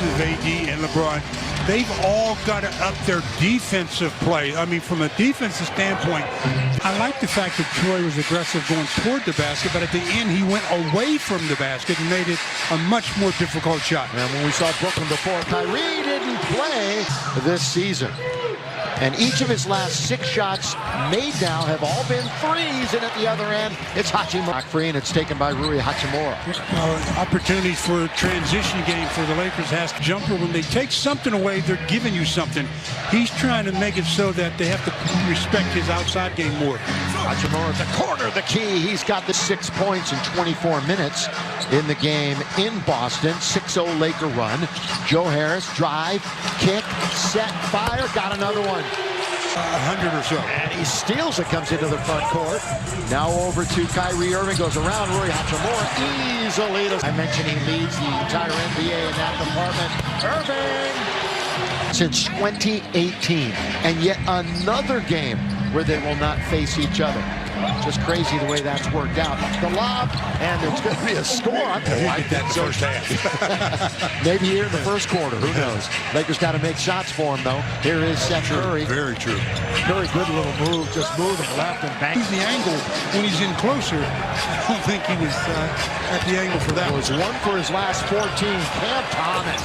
combination of AD and LeBron, they've all got to up their defensive play. I mean, from a defensive standpoint, I like the fact that Troy was aggressive going toward the basket, but at the end he went away from the basket and made it a much more difficult shot. And when we saw Brooklyn before, Kyrie didn't play this season. And each of his last 6 shots made now have all been threes, and at the other end, it's Hachimura. Free, and it's taken by Rui Hachimura. Opportunities for a transition game for the Lakers has jumper. When they take something away, they're giving you something. He's trying to make it so that they have to respect his outside game more. Hachimura at the corner, the key. He's got the 6 points in 24 minutes in the game in Boston. 6-0 Laker run. Joe Harris, drive, kick, set, fire, got another one. 100 or so. And he steals it, comes into the front court. Now over to Kyrie Irving, goes around Rui Hachimura easily. I mentioned he leads the entire NBA in that department. Irving! Since 2018, and yet another game where they will not face each other. Just crazy the way that's worked out. The lob, and there's going to be a score. I like that first half. Maybe here in the first quarter, who knows? Lakers got to make shots for him, though. Here is Seth Curry. Very true. Curry, good little move, just move him left and bang. He's the angle when he's in closer. I don't think he was at the angle for that. It was 1 for his last 14. Cam Thomas,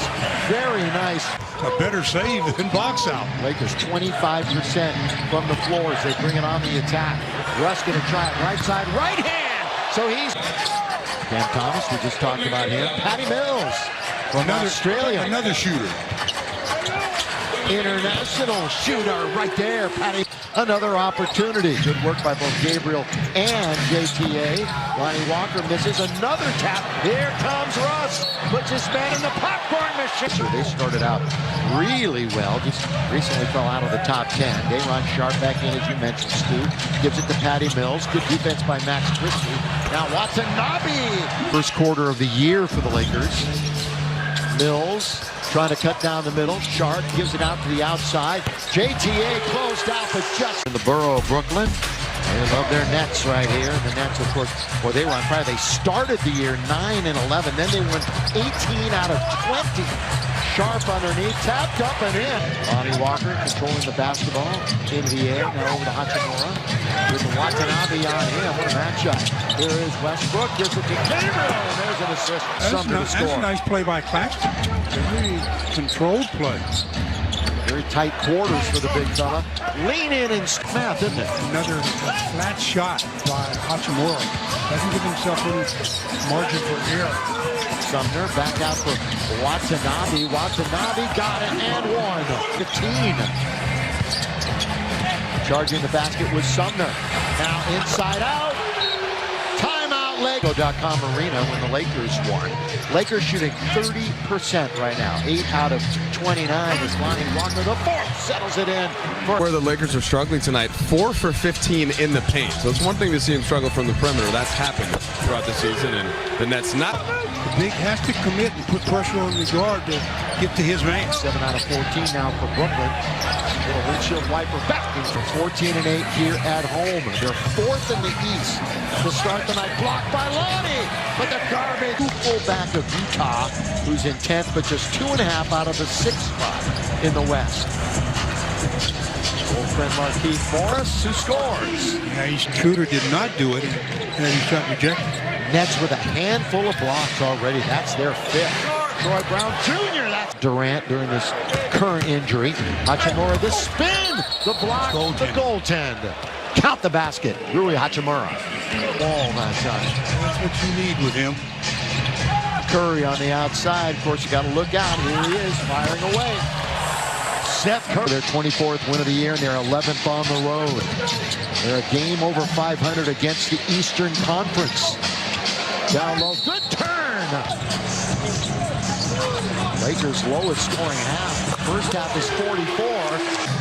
very nice. A better save than box out. Lakers 25% from the floor as they bring it on the attack. Russ going to try it right side, right hand. So he's Cam Thomas. We just talked about him. Patty Mills from Australia. Another shooter. International shooter right there. Patty. Another opportunity. Good work by both Gabriel and JTA. Lonnie Walker misses another tap. Here comes Russ. Puts his man in the popcorn machine. They started out really well. Just recently fell out of the top 10. Day'Ron Sharpe back in, as you mentioned, Stu. Gives it to Patty Mills. Good defense by Max Christie. Now Watanabe. First quarter of the year for the Lakers. Mills trying to cut down the middle. Sharpe gives it out to the outside. JTA closed out, but just in the borough of Brooklyn. They love their Nets right here. And the Nets, of course, well, they were on fire. They started the year 9-11. Then they went 18 out of 20. Sharpe underneath, tapped up and in. Lonnie Walker controlling the basketball in the air. Now over to Hachimura. With Watanabe on him. What a matchup. Here is Westbrook. Gives it to Gabriel. And there's an assist. That's a nice play by Claxton. Very controlled play. Very tight quarters for the big fella. Lean in and snap, isn't it? Another flat shot by Hachimura. Doesn't give himself any margin for error. Sumner back out for Watanabe. Watanabe got it and one. 15. Charging the basket was Sumner. Now inside out. Timeout Lego.com arena when the Lakers won. Lakers shooting 30% right now. 8 out of 29 is Lonnie Walker. The fourth settles it in. Where the Lakers are struggling tonight, 4 for 15 in the paint. So it's one thing to see him struggle from the perimeter. That's happened throughout the season, and the Nets not. The big has to commit and put pressure on the guard to get to his man. 7 out of 14 now for Brooklyn. Little windshield wiper back. 14 and 8 here at home. They're 4th in the East to start the night. Blocked by Lonnie, but the garbage. Fullback of Utah, who's in 10th, but just 2.5 out of the 6th spot in the West. Old friend Markieff Morris, who scores. Yeah, Schroeder did not do it, and he shot rejected. Nets with a handful of blocks already. That's their 5th. Troy Brown Jr. That's Durant during this current injury. Hachimura, the spin, the block, the goaltend. Count the basket. Rui Hachimura. Ball that time. That's what you need with him. Curry on the outside. Of course, you got to look out. Here he is, firing away. Seth Curry. Their 24th win of the year, and they're 11th on the road. They're a game over 500 against the Eastern Conference. Down low, good turn. Lakers' lowest scoring half. First half is 44.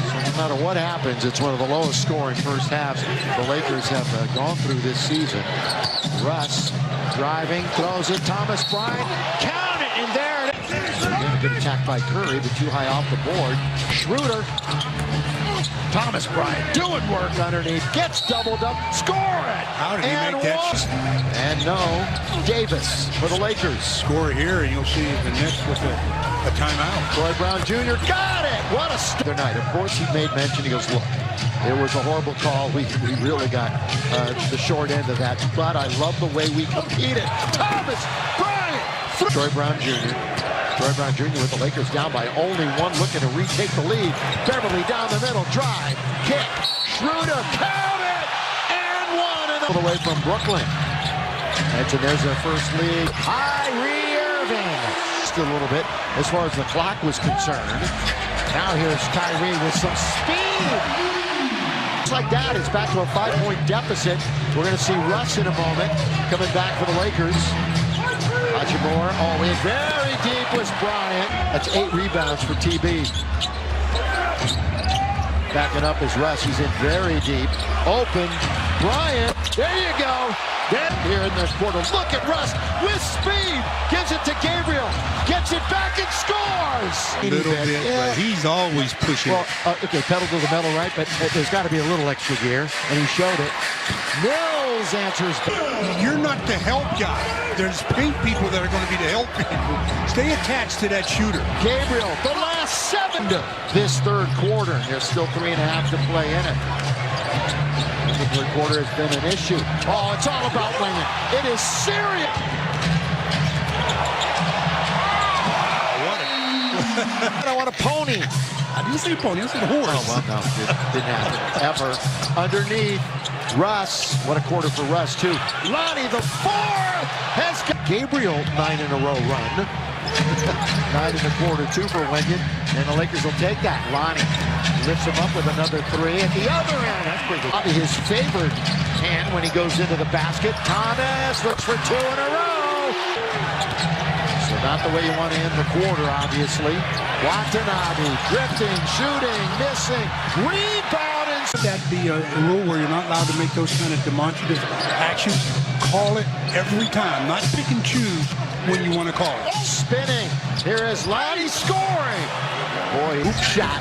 So no matter what happens, it's one of the lowest scoring first halves the Lakers have gone through this season. Russ driving, throws it. Thomas Bryant, count it, and there it is. Again, a good attack by Curry, but too high off the board. Schroeder Thomas Bryant doing work underneath. Gets doubled up. Score it. How did he make that? And no, Davis for the Lakers. Score here, and you'll see the Nets with a timeout. Troy Brown Jr. got it. What a other night. Of course, he made mention. He goes, look, it was a horrible call. We really got the short end of that. But I love the way we competed. Thomas Bryant. Troy Brown Jr. Troy Brown Jr. with the Lakers down by only one, looking to retake the lead. Beverly down the middle, drive, kick, Schroeder, count it, and one. And all the way from Brooklyn. And there's their first lead. Kyrie Irving. Just a little bit as far as the clock was concerned. Now here's Kyrie with some speed. Just like that, it's back to a 5-point deficit. We're going to see Russ in a moment coming back for the Lakers. Hachimura, in very deep was Bryant. That's 8 rebounds for TB. Backing up is Russ. He's in very deep. Open. Bryant. There you go. Then here in the quarter. Look at Russ with speed. Gives it to Gabriel. Gets it back and scores. A little bit, but he's always pushing. Well, okay, pedal to the metal, right? But there's got to be a little extra gear, and he showed it. Mills answers. You're not the help guy. There's paint people that are going to be the help people. Stay attached to that shooter. Gabriel, the last 7 this third quarter. There's still 3.5 to play in it. The third quarter has been an issue. Oh, it's all about winging. It is serious. I want a pony. I didn't say pony, I said horse. Oh, well, no, it didn't happen. Ever. Underneath, Russ. What a quarter for Russ, too. Lonnie, the 4th, has got Gabriel 9 in a row run. 9 in the quarter, 2 for Wengen. And the Lakers will take that. Lonnie lifts him up with another 3 at the other end. That's pretty good. His favorite hand when he goes into the basket. Thomas looks for 2 in a row. So not the way you want to end the quarter, obviously. Watanabe drifting, shooting, missing, rebounding. That be a rule where you're not allowed to make those kind of demonstrative actions. Call it every time, not pick and choose when you want to call it. Spinning. Here is Lonnie scoring. Boy, hoop shot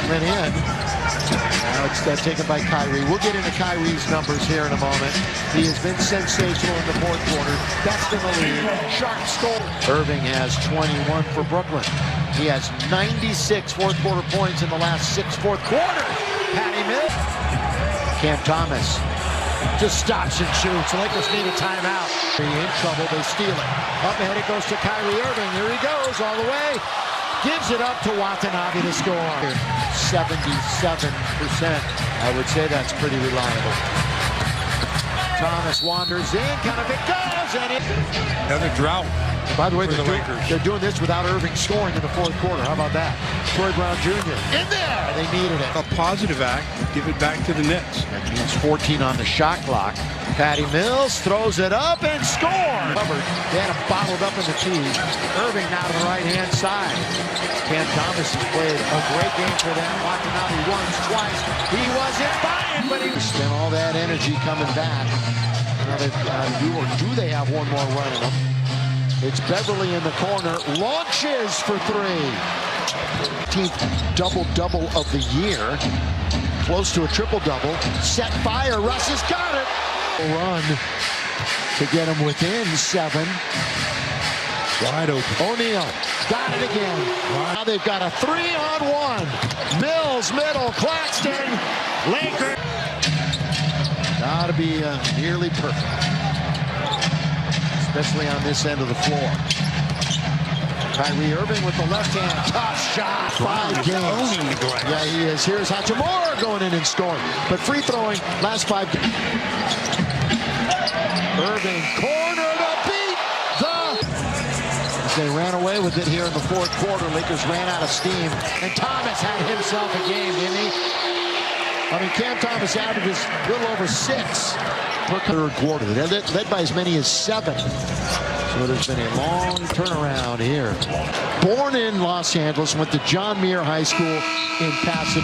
went in. Now it's taken by Kyrie. We'll get into Kyrie's numbers here in a moment. He has been sensational in the fourth quarter. Best in the league. Sharp score. Irving has 21 for Brooklyn. He has 96 fourth quarter points in the last 6 fourth quarters. Patty Mills. Cam Thomas just stops and shoots. The Lakers need a timeout. In trouble, they steal it. Up ahead it goes to Kyrie Irving. Here he goes all the way. Gives it up to Watanabe to score. 77%. I would say that's pretty reliable. Thomas wanders in, kind of it goes, and it. Another drought. By the way, for the Lakers. They're doing this without Irving scoring in the fourth quarter. How about that? Troy Brown Jr. in there. They needed it. A positive act. Give it back to the Nets. That means 14 on the shot clock. Patty Mills throws it up and scores. They had him bottled up in the key. Irving now to the right-hand side. Cam Thomas has played a great game for them. Watanabe once, twice. He wasn't buying, but he spent all that energy coming back. Now do they have one more run in them? It's Beverly in the corner. Launches for 3. 15th double-double of the year. Close to a triple-double. Set fire. Russ has got it. Run to get him within 7. Wide open. O'Neal got it again. Now they've got a 3-on-1. Mills, middle, Claxton, Lakers. Gotta be nearly perfect, especially on this end of the floor. Kyrie Irving with the left hand, tough shot. 5 games. Owning the glass. Yeah, he is. Here's Hachimura going in and scoring, but free throwing last 5 games. Irving corner to beat they ran away with it here in the fourth quarter. Lakers ran out of steam, and Thomas had himself a game, didn't he? I mean, Cam Thomas averages a little over 6 per third quarter. They're led by as many as 7. So there's been a long turnaround here. Born in Los Angeles, went to John Muir High School in Pasadena.